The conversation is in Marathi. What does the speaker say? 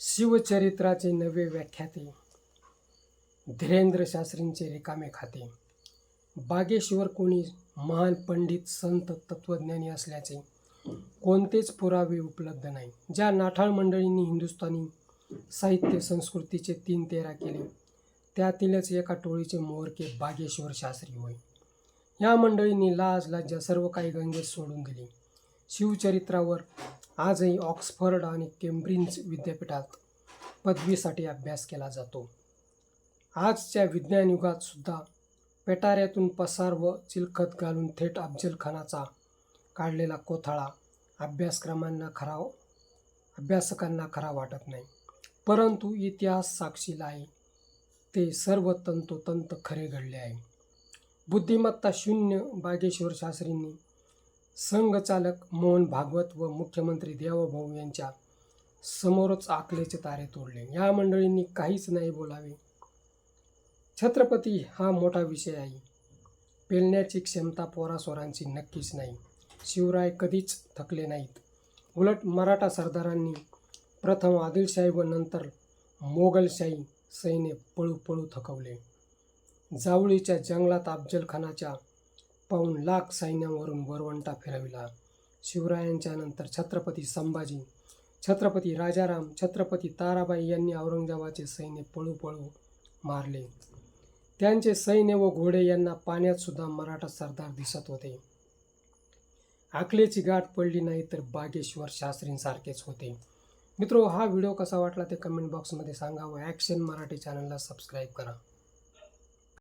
शिवचरित्राचे नवे व्याख्याते, धीरेंद्र शास्त्रींचे रिकामे खाते. बागेश्वर कोणी महान पंडित, संत, तत्वज्ञानी असल्याचे कोणतेच पुरावे उपलब्ध नाही. ज्या नाठाळ मंडळींनी हिंदुस्थानी साहित्य संस्कृतीचे 3-13 केले, त्यातीलच एका टोळीचे मोहरके बागेश्वर शास्त्री होय. या मंडळींनी लाज लज्जा सर्व काही गंगेत सोडून दिली. शिवचरित्रावर आजही ऑक्सफर्ड आणि केम्ब्रिज विद्यापीठात पदवीसाठी अभ्यास केला जातो. आजच्या विज्ञान युगात सुद्धा पेटाऱ्यातून पसार व चिलखत घालून थेट अफजलखानाचा काढलेला कोथळा अभ्यासकांना खरा वाटत नाही. परंतु इतिहास साक्षीला आहे, ते सर्व तंतोतंत खरे घडले आहे. बुद्धिमत्ता शून्य बागेश्वर शास्त्रींनी संघचालक मोहन भागवत व मुख्यमंत्री देवभाऊ यांच्या समोरच आकलेचे तारे तोडले. या मंडळींनी काहीच नाही बोलावे. छत्रपती हा मोठा विषय आहे. पेलण्याची क्षमता पोरासोरांची नक्कीच नाही. शिवराय कधीच थकले नाहीत. उलट मराठा सरदारांनी प्रथम आदिलशाही व नंतर मोगलशाही सैन्य पळू थकवले. जावळीच्या जंगलात अफजलखानाच्या 5 लाख सैन्यावरून वरवंटा फिरविला. शिवरायांच्या नंतर छत्रपती संभाजी, छत्रपती राजाराम, छत्रपती ताराबाई यांनी औरंगजेबाचे सैन्य पळू मारले. त्यांचे सैन्य व घोडे यांना पाण्यात सुद्धा मराठा सरदार दिसत होते. आकलेची गाठ पडली नाही तर बागेश्वर शास्त्रींसारखेच होते. मित्रो, हा व्हिडिओ कसा वाटला ते कमेंट बॉक्समध्ये सांगा व ॲक्शन मराठी चॅनलला सबस्क्राईब करा.